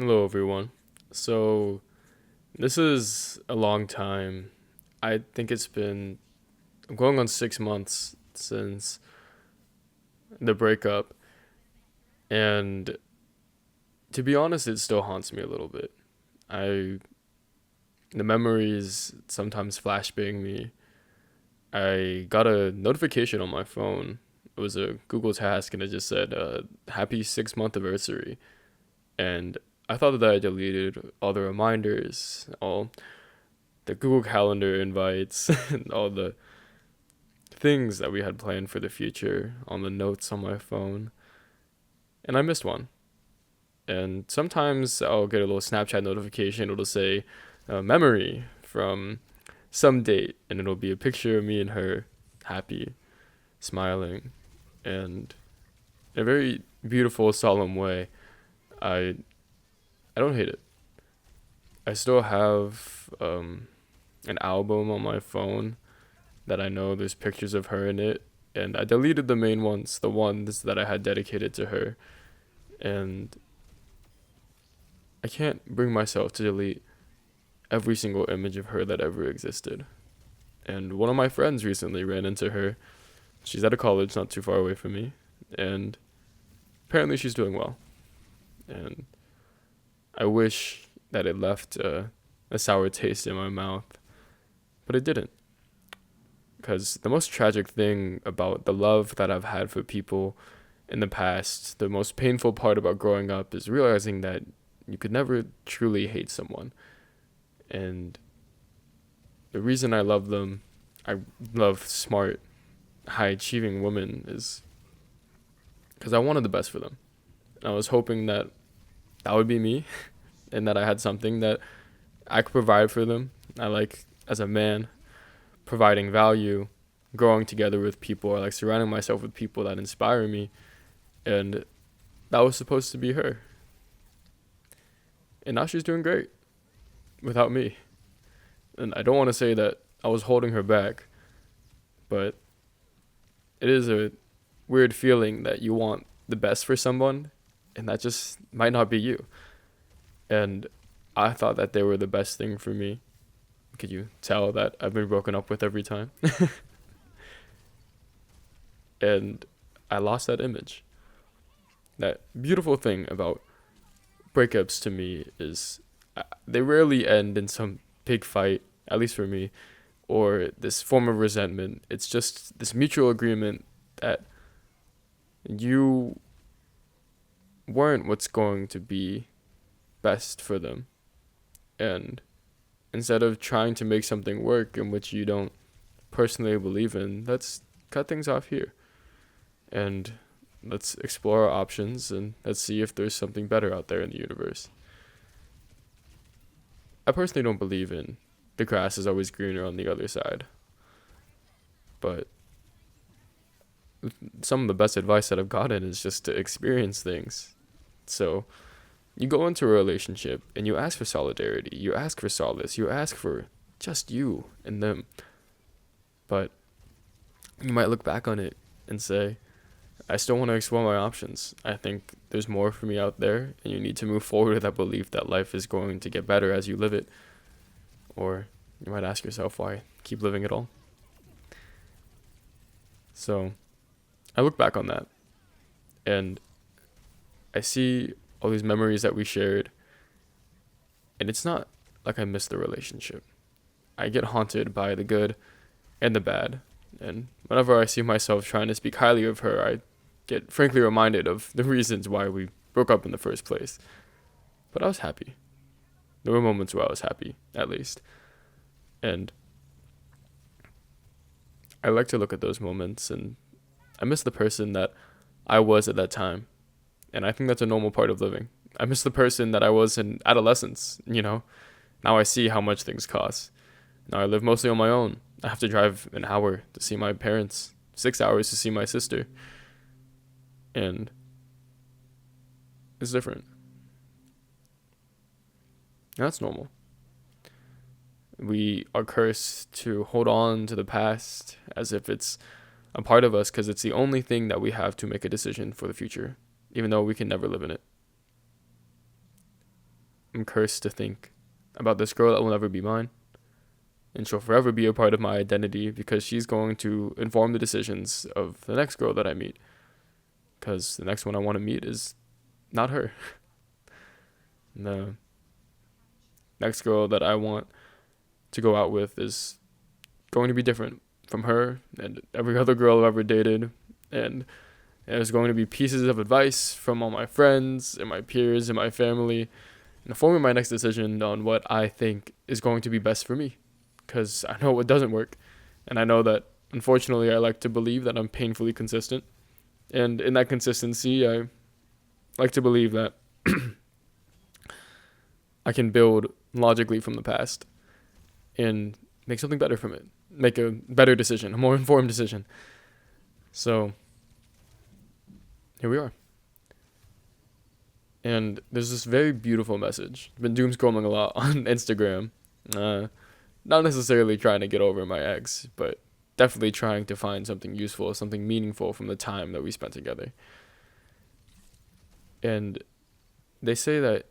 Hello, everyone. So, this is a long time. I think I'm going on 6 months since the breakup. And to be honest, it still haunts me a little bit. I, the memories sometimes flashbang me. I got a notification on my phone. It was a Google task and it just said, happy 6 month anniversary. And I thought that I deleted all the reminders, all the Google Calendar invites, and all the things that we had planned for the future on the notes on my phone. And I missed one. And sometimes I'll get a little Snapchat notification. It'll say memory from some date, and it'll be a picture of me and her happy, smiling, and in a very beautiful, solemn way. I I don't hate it. I still have an album on my phone that I know there's pictures of her in it, and I deleted the main ones, the ones that I had dedicated to her, and I can't bring myself to delete every single image of her that ever existed. And one of my friends recently ran into her. She's at a college not too far away from me, and apparently she's doing well. And I wish that it left a sour taste in my mouth, but it didn't. Because the most tragic thing about the love that I've had for people in the past, the most painful part about growing up is realizing that you could never truly hate someone. And the reason I love smart, high achieving women, is because I wanted the best for them. And I was hoping that that would be me and that I had something that I could provide for them. I like, as a man, providing value, growing together with people. I like surrounding myself with people that inspire me. And that was supposed to be her. And now she's doing great without me. And I don't want to say that I was holding her back, but it is a weird feeling that you want the best for someone, and that just might not be you. And I thought that they were the best thing for me. Could you tell that I've been broken up with every time? And I lost that image. That beautiful thing about breakups to me is they rarely end in some big fight, at least for me, or this form of resentment. It's just this mutual agreement that you weren't what's going to be best for them. And instead of trying to make something work in which you don't personally believe in, let's cut things off here. And let's explore our options and let's see if there's something better out there in the universe. I personally don't believe in the grass is always greener on the other side. But some of the best advice that I've gotten is just to experience things. So you go into a relationship and you ask for solidarity, you ask for solace, you ask for just you and them. But you might look back on it and say, I still want to explore my options. I think there's more for me out there, and you need to move forward with that belief that life is going to get better as you live it. Or you might ask yourself, why keep living at all? So I look back on that, and I see all these memories that we shared, and it's not like I miss the relationship. I get haunted by the good and the bad, and whenever I see myself trying to speak highly of her, I get frankly reminded of the reasons why we broke up in the first place. But I was happy. There were moments where I was happy, at least. And I like to look at those moments, and I miss the person that I was at that time. And I think that's a normal part of living. I miss the person that I was in adolescence, you know? Now I see how much things cost. Now I live mostly on my own. I have to drive an hour to see my parents, 6 hours to see my sister. And it's different. And that's normal. We are cursed to hold on to the past as if it's a part of us because it's the only thing that we have to make a decision for the future, even though we can never live in it. I'm cursed to think about this girl that will never be mine, and she'll forever be a part of my identity because she's going to inform the decisions of the next girl that I meet. Because the next one I want to meet is not her. The next girl that I want to go out with is going to be different from her and every other girl I've ever dated. And there's going to be pieces of advice from all my friends and my peers and my family, informing my next decision on what I think is going to be best for me. Because I know what doesn't work. And I know that, unfortunately, I like to believe that I'm painfully consistent. And in that consistency, I like to believe that I can build logically from the past and make something better from it. Make a better decision, a more informed decision. So, here we are. And there's this very beautiful message. I've been doom scrolling a lot on Instagram. Not necessarily trying to get over my ex, but definitely trying to find something useful, something meaningful from the time that we spent together. And they say that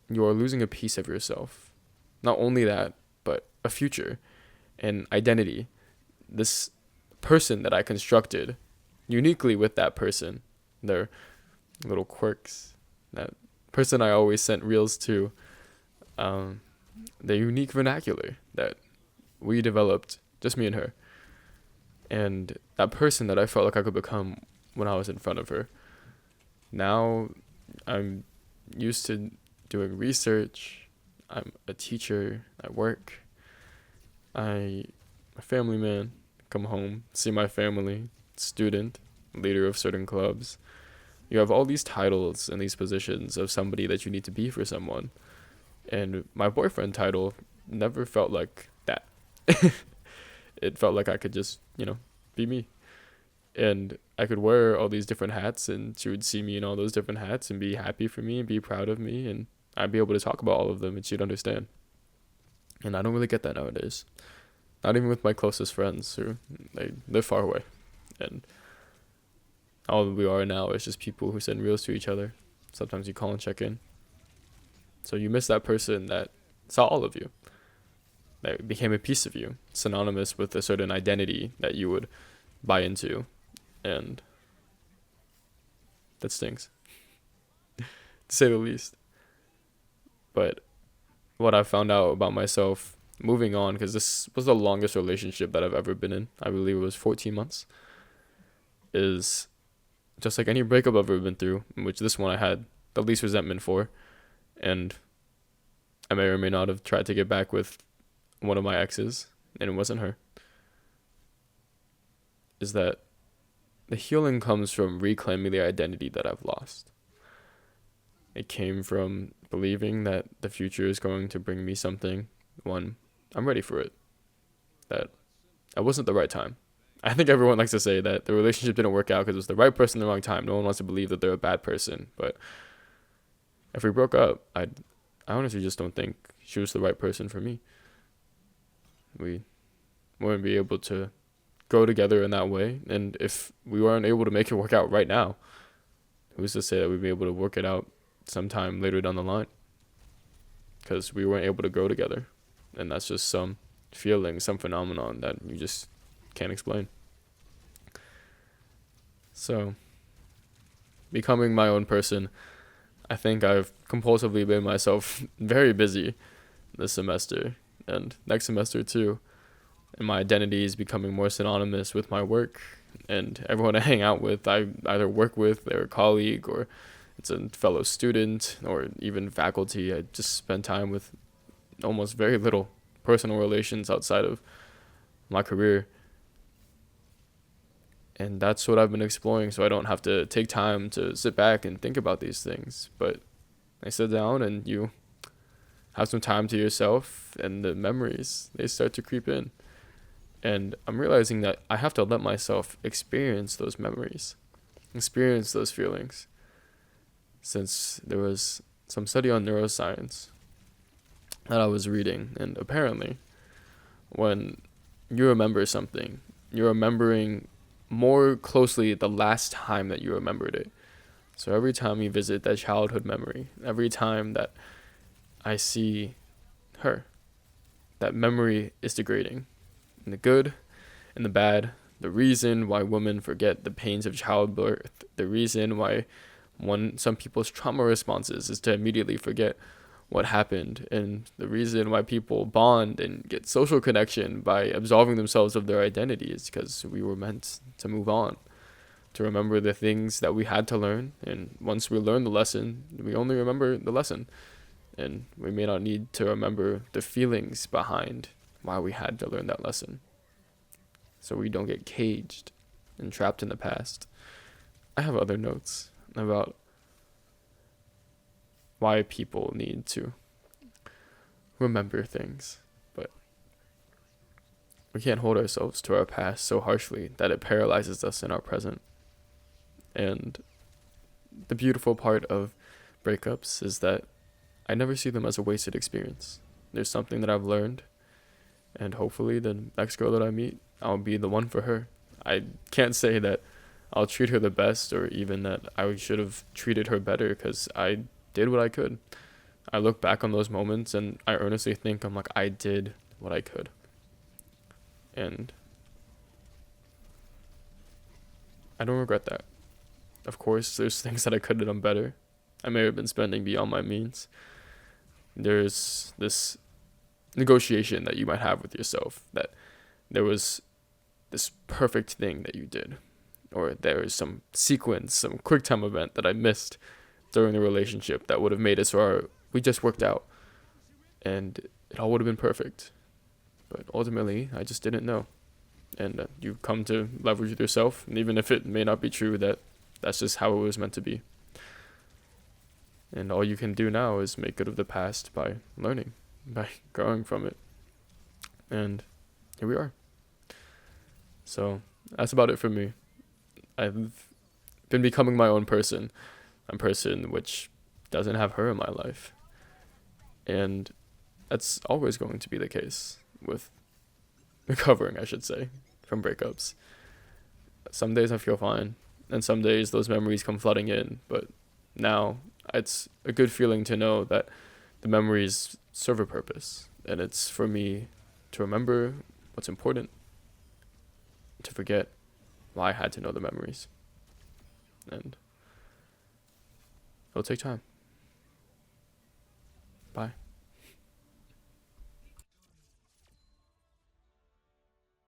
you are losing a piece of yourself. Not only that, but a future and identity. This person that I constructed uniquely with that person, their little quirks, that person I always sent reels to, the unique vernacular that we developed, just me and her. And that person that I felt like I could become when I was in front of her. Now I'm used to doing research. I'm a teacher. I work. I'm a family man. Come home, see my family, student, leader of certain clubs. You have all these titles and these positions of somebody that you need to be for someone. And my boyfriend title never felt like that. It felt like I could just, be me. And I could wear all these different hats and she would see me in all those different hats and be happy for me and be proud of me. And I'd be able to talk about all of them and she'd understand. And I don't really get that nowadays. Not even with my closest friends who they live far away. And all we are now is just people who send reels to each other. Sometimes you call and check in. So you miss that person that saw all of you, that became a piece of you, synonymous with a certain identity that you would buy into. And that stings, to say the least. But what I found out about myself moving on, because this was the longest relationship that I've ever been in, I believe it was 14 months, is just like any breakup I've ever been through, in which this one I had the least resentment for, and I may or may not have tried to get back with one of my exes, and it wasn't her, is that the healing comes from reclaiming the identity that I've lost. It came from believing that the future is going to bring me something, one, I'm ready for it, that it wasn't the right time. I think everyone likes to say that the relationship didn't work out because it was the right person at the wrong time. No one wants to believe that they're a bad person. But if we broke up, I honestly just don't think she was the right person for me. We wouldn't be able to go together in that way. And if we weren't able to make it work out right now, who's to say that we'd be able to work it out sometime later down the line? Because we weren't able to go together. And that's just some feeling, some phenomenon that you just can't explain. So, becoming my own person, I think I've compulsively made myself very busy this semester and next semester too. And my identity is becoming more synonymous with my work, and everyone I hang out with, I either work with, they're a colleague, or it's a fellow student, or even faculty. I just spend time with almost very little personal relations outside of my career. And that's what I've been exploring, so I don't have to take time to sit back and think about these things. But I sit down and you have some time to yourself, and the memories, they start to creep in. And I'm realizing that I have to let myself experience those memories, experience those feelings. Since there was some study on neuroscience that I was reading, and apparently when you remember something, you're remembering more closely the last time that you remembered it. So every time you visit that childhood memory, every time that I see her. That memory is degrading. In the good and the bad, the reason why women forget the pains of childbirth, the reason why some people's trauma responses is to immediately forget what happened, and the reason why people bond and get social connection by absolving themselves of their identity is because we were meant to move on, to remember the things that we had to learn, and once we learn the lesson, we only remember the lesson, and we may not need to remember the feelings behind why we had to learn that lesson, so we don't get caged and trapped in the past. I have other notes about why people need to remember things, but we can't hold ourselves to our past so harshly that it paralyzes us in our present. And the beautiful part of breakups is that I never see them as a wasted experience. There's something that I've learned, and hopefully the next girl that I meet, I'll be the one for her. I can't say that I'll treat her the best or even that I should have treated her better, because I did what I could. I look back on those moments and I earnestly think I did what I could. And I don't regret that. Of course, there's things that I could have done better. I may have been spending beyond my means. There's this negotiation that you might have with yourself that there was this perfect thing that you did, or there is some sequence, some quick time event that I missed during the relationship that would have made it so we just worked out and it all would have been perfect. But ultimately, I just didn't know. And you come to leverage with yourself, and even if it may not be true, that's just how it was meant to be. And all you can do now is make good of the past by learning, by growing from it. And here we are. So that's about it for me. I've been becoming my own person, a person which doesn't have her in my life. And that's always going to be the case with recovering, I should say, from breakups. Some days I feel fine, and some days those memories come flooding in, but now it's a good feeling to know that the memories serve a purpose, and it's for me to remember what's important, to forget why I had to know the memories. And it'll take time. Bye.